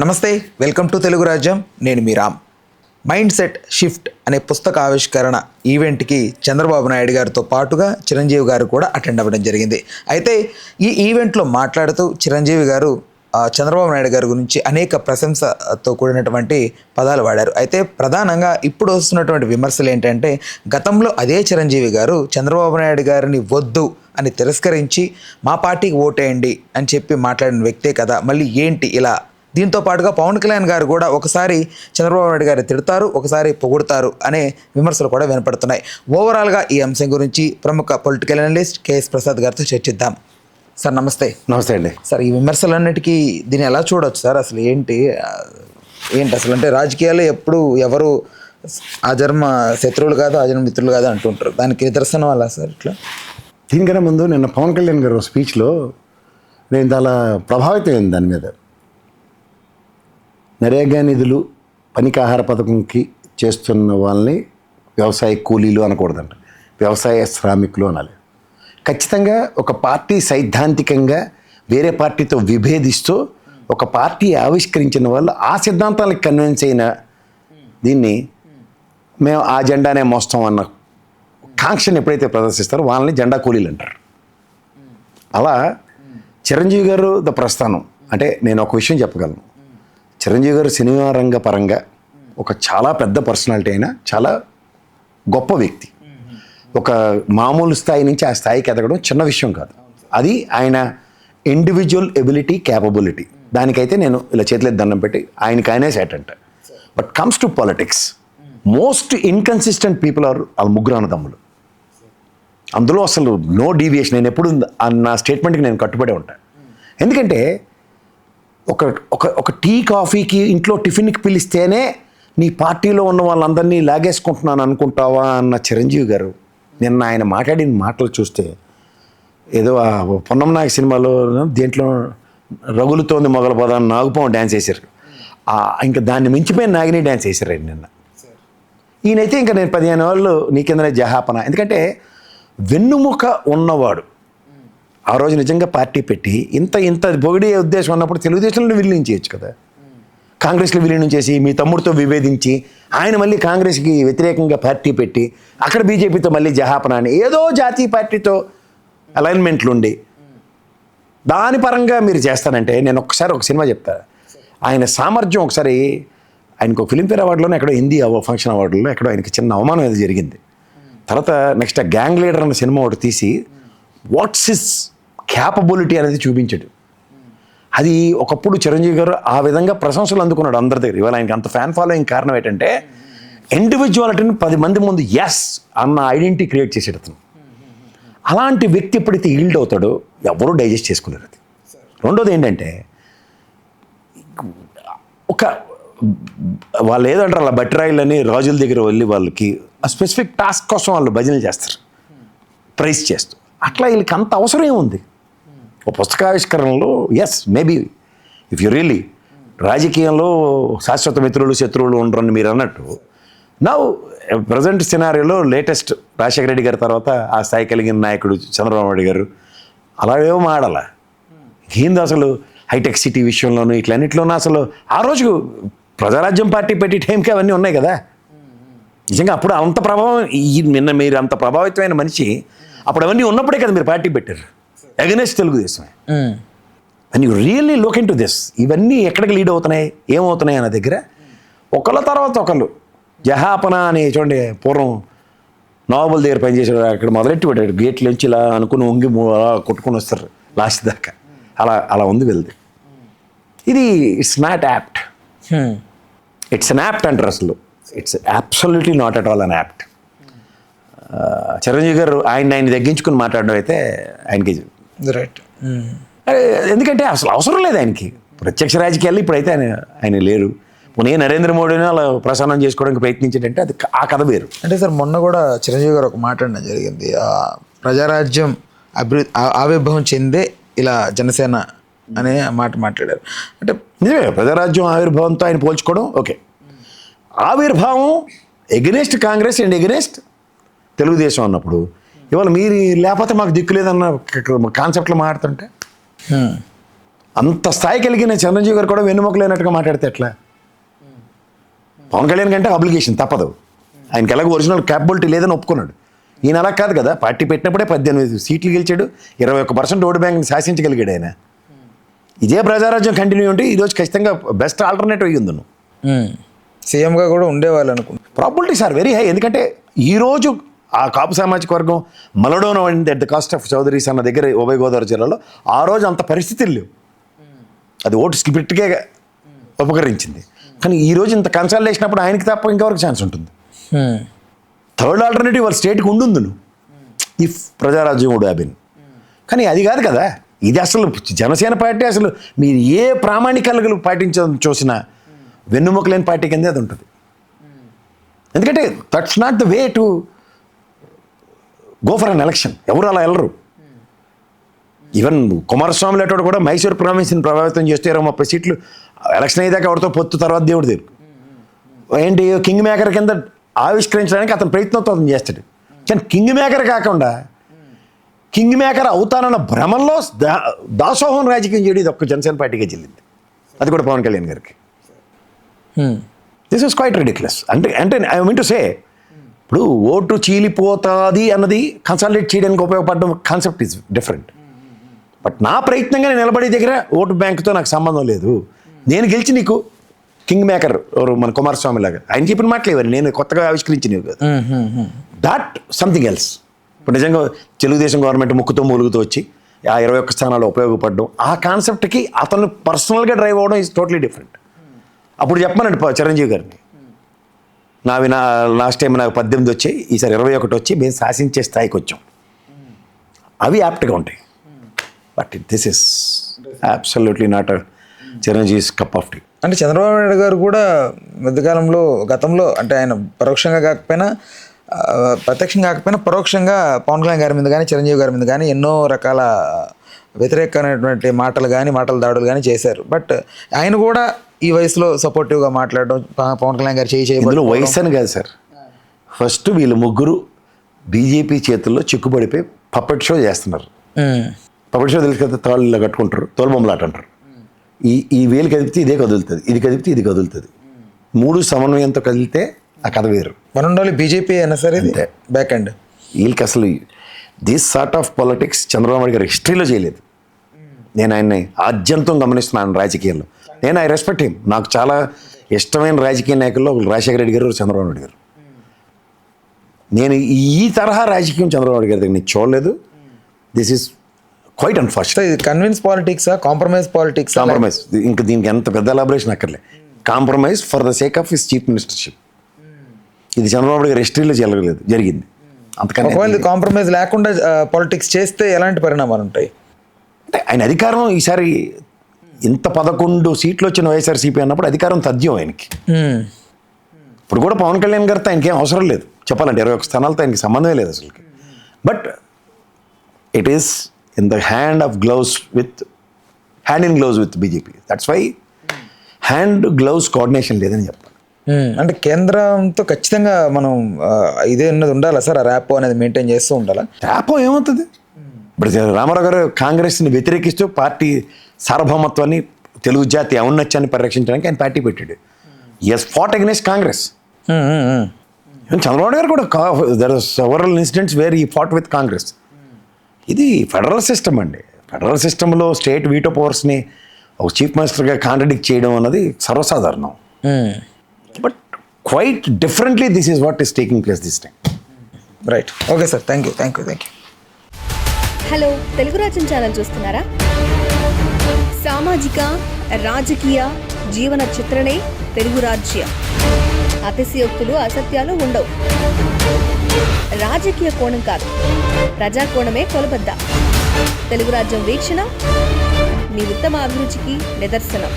నమస్తే, welcome to Telugu రాజ్యం. నేను మీ రామ్. మైండ్ సెట్ షిఫ్ట్ అనే పుస్తక ఆవిష్కరణ ఈవెంట్కి చంద్రబాబు నాయుడు గారితో పాటుగా చిరంజీవి గారు కూడా అటెండ్ అవ్వడం జరిగింది. అయితే ఈ ఈవెంట్లో మాట్లాడుతూ చిరంజీవి గారు చంద్రబాబు నాయుడు గారి గురించి అనేక ప్రశంసతో కూడినటువంటి పదాలు వాడారు. అయితే ప్రధానంగా ఇప్పుడు వస్తున్నటువంటి విమర్శలు ఏంటంటే, గతంలో అదే చిరంజీవి గారు చంద్రబాబు నాయుడు గారిని వద్దు అని తిరస్కరించి మా పార్టీకి ఓటేయండి అని చెప్పి మాట్లాడిన వ్యక్తే కదా, మళ్ళీ ఏంటి ఇలా? దీంతో పాటుగా పవన్ కళ్యాణ్ గారు కూడా ఒకసారి చంద్రబాబు నాయుడు గారు తిడతారు, ఒకసారి పొగుడతారు అనే విమర్శలు కూడా వినపడుతున్నాయి. ఓవరాల్గా ఈ అంశం గురించి ప్రముఖ పొలిటికల్ అనలిస్ట్ కేఎస్ ప్రసాద్ గారితో చర్చిద్దాం. సార్ నమస్తే. నమస్తే అండి. సార్, ఈ విమర్శలన్నిటికీ దీన్ని ఎలా చూడవచ్చు సార్? అసలు ఏంటి అసలు అంటే రాజకీయాల్లో ఎప్పుడు ఎవరు ఆజన్మ శత్రువులు కాదు, ఆజన్మ మిత్రులు కాదు అంటుంటారు. దానికి నిదర్శనం అలా సార్ ఇట్లా? దీనికన్నా ముందు నిన్న పవన్ కళ్యాణ్ గారు స్పీచ్లో నేను చాలా ప్రభావితమైంది దాని మీద. నరేగా నిధులు పనికాహార పథకంకి చేస్తున్న వాళ్ళని వ్యవసాయ కూలీలు అనకూడదంట, వ్యవసాయ శ్రామికులు అనాలి. ఖచ్చితంగా ఒక పార్టీ సైద్ధాంతికంగా వేరే పార్టీతో విభేదిస్తూ ఒక పార్టీ ఆవిష్కరించిన వాళ్ళు ఆ సిద్ధాంతాలకు కన్విన్స్ అయిన దీన్ని మేము ఆ జెండానే మోస్తాం అన్న కాంక్షను ఎప్పుడైతే ప్రదర్శిస్తారో వాళ్ళని జెండా కూలీలు అంటారు. అలా చిరంజీవి గారు ప్రస్థానం అంటే నేను ఒక విషయం చెప్పగలను. చిరంజీవి గారు సినిమా రంగ పరంగా ఒక చాలా పెద్ద పర్సనాలిటీ అయినా చాలా గొప్ప వ్యక్తి. ఒక మామూలు స్థాయి నుంచి ఆ స్థాయికి ఎదగడం చిన్న విషయం కాదు. అది ఆయన ఇండివిజువల్ ఎబిలిటీ, క్యాపబిలిటీ. దానికైతే నేను ఇలా చేతులెత్తి దండం పెట్టి ఆయనకైనా సెట్ అంట. But comes to politics, most inconsistent people are వాళ్ళ ముగ్గురు అన్నదమ్ములు. అందులో అసలు నో డీవియేషన్. నేను ఎప్పుడు నా స్టేట్మెంట్కి నేను కట్టుబడి ఉంటాను. ఎందుకంటే ఒక టీ కాఫీకి ఇంట్లో టిఫిన్కి పిలిస్తేనే నీ పార్టీలో ఉన్న వాళ్ళందరినీ లాగేసుకుంటున్నాను అనుకుంటావా అన్న చిరంజీవి గారు నిన్న ఆయన మాట్లాడిన మాటలు చూస్తే ఏదో పొన్నం నాయక్ సినిమాలో దేంట్లో రగులుతోంది మొగల పదాన్ని నాగుపోం డ్యాన్స్ వేశారు. ఇంకా దాన్ని మించిపోయిన నాగిని డ్యాన్స్ వేశారు ఆయన నిన్న. ఈయనైతే ఇంకా నేను 15 వాళ్ళు నీ కిందనే జహాపన. ఎందుకంటే వెన్నుముక ఉన్నవాడు ఆ రోజు నిజంగా పార్టీ పెట్టి ఇంత పొగిడే ఉద్దేశం ఉన్నప్పుడు తెలుగుదేశంలో విలీనం చేయొచ్చు కదా. కాంగ్రెస్లో విలీనం చేసి మీ తమ్ముడితో విభేదించి ఆయన మళ్ళీ కాంగ్రెస్కి వ్యతిరేకంగా పార్టీ పెట్టి అక్కడ బీజేపీతో మళ్ళీ జహాపన అని ఏదో జాతీయ పార్టీతో అలైన్మెంట్లు ఉండి దాని పరంగా మీరు చేస్తానంటే నేను ఒకసారి ఒక సినిమా చెప్తా. ఆయన సామర్థ్యం ఒకసారి ఆయనకు ఒక ఫిలింఫేర్ అవార్డులోనే ఎక్కడో హిందీ ఫంక్షన్ అవార్డులో ఎక్కడో ఆయనకి చిన్న అవమానం ఏదో జరిగింది. తర్వాత నెక్స్ట్ ఆ గ్యాంగ్ లీడర్ అన్న సినిమా ఒకటి తీసి వాట్స్ హిస్ క్యాపబిలిటీ అనేది చూపించాడు. అది ఒకప్పుడు చిరంజీవి గారు ఆ విధంగా ప్రశంసలు అందుకున్నాడు అందరి దగ్గర. ఇవాళ ఆయనకి అంత ఫ్యాన్ ఫాలోయింగ్ కారణం ఏంటంటే ఇండివిజువాలిటీని 10 మంది ముందు ఎస్ అన్న ఐడెంటిటీ క్రియేట్ చేసేట అతను. అలాంటి వ్యక్తి ఎప్పుడైతే ఈల్డ్ అవుతాడో ఎవరూ డైజెస్ట్ చేసుకున్నారు. అది రెండోది ఏంటంటే వాళ్ళు ఏదంటారు అలా బట్టిరాయిలని రాజుల దగ్గర వెళ్ళి వాళ్ళకి ఆ స్పెసిఫిక్ టాస్క్ కోసం వాళ్ళు భజనలు చేస్తారు ప్రైజ్ చేస్తూ. అట్లా వీళ్ళకి అంత అవసరం ఏముంది ఒక పుస్తకావిష్కరణలో? Yes maybe if you really రాజకీయంలో శాశ్వత మిత్రులు శత్రువులు ఉండరని మీరు అన్నట్టు నా ప్రజెంట్ సినారియోలో లేటెస్ట్ రాజశేఖర రెడ్డి గారి తర్వాత ఆ స్థాయి కలిగిన నాయకుడు చంద్రబాబు నాయుడు గారు అలాగేమో మాడాల ఏంది అసలు హైటెక్ సిటీ విషయంలోనూ ఇట్లన్నిట్లోనూ అసలు ఆ రోజు ప్రజారాజ్యం పార్టీ పెట్టి టైంకి అవన్నీ ఉన్నాయి కదా. నిజంగా అప్పుడు అంత ప్రభావం నిన్న మీరు అంత ప్రభావితమైన మనిషి అప్పుడు అవన్నీ ఉన్నప్పుడే కదా మీరు పార్టీ పెట్టారు అగెనెస్ట్ తెలుగుదేశమే. And you really look into this. ఇవన్నీ ఎక్కడికి లీడ్ అవుతున్నాయి, ఏమవుతున్నాయి అన్న దగ్గర ఒకళ్ళ తర్వాత ఒకళ్ళు జహాపన అని చూడండి. పూర్వం నవాబుల దగ్గర పనిచేసాడు, అక్కడ మొదలెట్టి పెట్టాడు గేట్లు నుంచి ఇలా అనుకుని వంగి కొట్టుకుని వస్తారు లాస్ట్ దాకా. అలా ఉంది వెళ్ది. ఇది it's not apt. It's an apt అంటారు అసలు. It's absolutely not at all an apt. Chiranjeevi గారు ఆయన తగ్గించుకుని మాట్లాడడం అయితే ఆయనకి రైట్. ఎందుకంటే అసలు అవసరం లేదు ఆయనకి ప్రత్యక్ష రాజకీయాలు. ఇప్పుడైతే ఆయన లేరు. పునే నరేంద్ర మోడీని అలా ప్రసారం చేసుకోవడానికి ప్రయత్నించాడంటే అది ఆ కథ వేరు. అంటే సార్ మొన్న కూడా చిరంజీవి గారు ఒక మాట్లాడడం జరిగింది. ప్రజారాజ్యం ఆవిర్భావం చెందే ఇలా జనసేన అనే మాట మాట్లాడారు. అంటే నిజమే, ప్రజారాజ్యం ఆవిర్భావంతో ఆయన పోల్చుకోవడం ఓకే. ఆవిర్భావం against Congress and against Telugu Desam అన్నప్పుడు ఇవాళ మీరు లేకపోతే మాకు దిక్కు లేదన్న కాన్సెప్ట్లో మాట్లాడుతుంటే అంత స్థాయి కలిగిన చిరంజీవి గారు కూడా వెన్నుముకలేనట్టుగా మాట్లాడితే ఎట్లా? పవన్ కళ్యాణ్ కంటే అబ్లిగేషన్ తప్పదు, ఆయనకి ఎలాగో ఒరిజినల్ క్యాపబిలిటీ లేదని ఒప్పుకున్నాడు. ఈయన అలా కాదు కదా, పార్టీ పెట్టినప్పుడే 18 సీట్లు గెలిచాడు, 21% ఓటు బ్యాంక్ని శాసించగలిగాడు ఆయన. ఇదే ప్రజారాజ్యం కంటిన్యూ ఉంటే ఈరోజు ఖచ్చితంగా బెస్ట్ ఆల్టర్నేటివ్ అయ్యి ఉంది. సీఎంగా కూడా ఉండేవాళ్ళు అనుకుంటా. Probabilities are very high. ఎందుకంటే ఈరోజు ఆ కాపు సామాజిక వర్గం మలడోన్ అయింది at the cost of Chowdaries అన్న దగ్గర ఉభయ గోదావరి జిల్లాలో. ఆ రోజు అంత పరిస్థితులు లేవు, అది ఓటు స్ప్లిట్కే ఉపకరించింది. కానీ ఈరోజు ఇంత కన్సల్టేషన్ అప్పుడు ఆయనకి తప్ప ఇంకెవరికి ఛాన్స్ ఉంటుంది. థర్డ్ ఆల్టర్నేటివ్ వాళ్ళ స్టేట్కి ఉండుంది if Prajarajyam would have been. కానీ అది కాదు కదా, ఇది అసలు జనసేన పార్టీ అసలు మీరు ఏ ప్రామాణికాలు పాటించడం చూసినా వెన్నుముక లేని పార్టీ కిందే అది ఉంటుంది. ఎందుకంటే that's not the way to go for an election. ఎవరు అలా వెళ్ళరు. ఈవెన్ కుమారస్వామి లేటోడు కూడా మైసూర్ ప్రావిన్స్ని ప్రభావితం చేస్తే 20-30 సీట్లు ఎలక్షన్ అయ్యేదాకా ఎవరితో పొత్తు, తర్వాత దేవుడు దగ్గర ఏంటి కింగ్ మేకర్ కింద ఆవిష్కరించడానికి అతను ప్రయత్నంతో అతను చేస్తాడు. కానీ కింగ్ మేకర్ కాకుండా కింగ్ మేకర్ అవుతానన్న భ్రమంలో దాసోహం రాజకీయం చేయడం ఇది ఒక్క జనసేన పార్టీగా చెల్లింది, అది కూడా పవన్ కళ్యాణ్ గారికి. This is quite ridiculous. అంటే ఐ మీన్ టు సే, ఇప్పుడు ఓటు చీలిపోతుంది అన్నది కన్సాలిడేట్ చేయడానికి ఉపయోగపడడం కాన్సెప్ట్ ఈజ్ డిఫరెంట్. బట్ నా ప్రయత్నంగా నేను నిలబడే దగ్గర ఓటు బ్యాంకుతో నాకు సంబంధం లేదు. నేను గెలిచి నీకు కింగ్ మేకర్ ఎవరు మన కుమారస్వామి లాగా ఆయన చెప్పిన మాటలు ఇవ్వరు, నేను కొత్తగా ఆవిష్కరించినవి కాదు. That something else. ఇప్పుడు నిజంగా తెలుగుదేశం గవర్నమెంట్ ముక్కుతో మూలుగుతూ వచ్చి ఆ 21 స్థానాలు ఉపయోగపడడం, ఆ కాన్సెప్ట్కి అతను పర్సనల్గా డ్రైవ్ అవ్వడం ఈజ్ టోటలీ డిఫరెంట్. అప్పుడు చెప్పమనండి చిరంజీవి గారిని, లాస్ట్ టైం నాకు 18 వచ్చాయి, ఈసారి 21 వచ్చి మేము శాసించే స్థాయికి వచ్చాం. అవి యాప్ట్గా ఉంటాయి. But this is absolutely not Chiranjeevi's cup of tea. అంటే చంద్రబాబు నాయుడు గారు కూడా మధ్యకాలంలో గతంలో అంటే ఆయన పరోక్షంగా కాకపోయినా ప్రత్యక్షంగా కాకపోయినా పరోక్షంగా పవన్ కళ్యాణ్ గారి మీద కానీ చిరంజీవి గారి మీద కానీ ఎన్నో రకాల వ్యతిరేకమైనటువంటి మాటల దాడులు కానీ చేశారు. బట్ ఆయన కూడా ఈ వయసులో సపోర్టివ్గా మాట్లాడడం, పవన్ కళ్యాణ్ గారు ఇందులో వయసు అని కాదు సార్. ఫస్ట్ వీళ్ళు ముగ్గురు బీజేపీ చేతుల్లో చిక్కుబడిపోయి పప్పెట్ షో చేస్తున్నారు. పప్పెట్ షో తెలిసి కదా, తాళ్ళు కట్టుకుంటారు, తోలుబొమ్మలాట అంటారు. ఈ వేలు కదిపితే ఇదే కదులుతుంది, ఇది కదిపితే ఇది కదులుతుంది. 3 సమన్వయంతో కదిలితే ఆ కథ వేరు. మనం బీజేపీ అయినా సరే బ్యాక్ అండ్ వీళ్ళకి అసలు this sort of politics Chandrababu Naidu గారు హిస్టరీలో చేయలేదు. నేను ఆయన్ని ఆద్యంతం గమనిస్తున్నాను రాజకీయాల్లో. నేను ఐ రెస్పెక్ట్ హిమ్. నాకు చాలా ఇష్టమైన రాజకీయ నాయకుల్లో రాజశేఖర రెడ్డి గారు, చంద్రబాబు నాయుడు గారు. నేను ఈ తరహా రాజకీయం చంద్రబాబు నాయుడు గారి దగ్గర నేను చూడలేదు. This is quite unfortunate. ఇది convince politics, compromise politics. Compromise, ఇంకా దీనికి ఎంత పెద్ద ఎలాబరేషన్ అక్కర్లే. Compromise for the sake of his chief ministership. ఇది చంద్రబాబు నాయుడు గారి హిస్టరీలో జరిగింది. అంతకన్నా ఒకవేళ కాంప్రమైజ్ లేకుండా పాలిటిక్స్ చేస్తే ఎలాంటి పరిణామాలు ఉంటాయి అంటే ఆయన అధికారం ఈసారి ఇంత 11 సీట్లు వచ్చిన వైఎస్ఆర్సీపీ అన్నప్పుడు అధికారం తథ్యం ఆయనకి. ఇప్పుడు కూడా పవన్ కళ్యాణ్ గారితో ఆయనకి ఏం అవసరం లేదు చెప్పాలంటే. 21 స్థానాలతో ఆయనకి సంబంధమే లేదు అసలుకి. But it is in the hand in glove with BJP. That's why hand glove coordination లేదని చెప్పాలి. అంటే కేంద్రంతో ఖచ్చితంగా మనం ఇదే ఉన్నది ఉండాలా సార్, ఆ ర్యాపో అనేది మెయింటైన్ చేస్తూ ఉండాలా? ర్యాపో ఏమవుతుంది? ఇప్పుడు రామారావు గారు కాంగ్రెస్ని వ్యతిరేకిస్తూ పార్టీ సార్వభౌమత్వాన్ని, తెలుగు జాతి ఔన్నత్యాన్ని పరిరక్షించడానికి ఆయన పార్టీ పెట్టాడు. Has fought against Congress. Chandrababu గారు కూడా there are several incidents where he fought with Congress. ఇది ఫెడరల్ సిస్టమ్ అండి. ఫెడరల్ సిస్టంలో స్టేట్ వీటో పవర్స్ని ఒక చీఫ్ మినిస్టర్గా కాంట్రడిక్ట్ చేయడం అన్నది సర్వసాధారణం. But quite differently this is what is taking place this time. Right, okay sir, thank you. Hello, Telugu Rajyam channel చూస్తున్నారా? సామాజిక, రాజకీయ, జీవన చిత్రణే తెలుగు రాజ్యం. అతిశయోక్తులు, అసత్యాలు ఉండవు. రాజకీయ కోణం కాదు, ప్రజా కోణమే కొలబద్ద. తెలుగు రాజ్యం వీక్షణ మీ ఉత్తమ అభిరుచికి నిదర్శనం.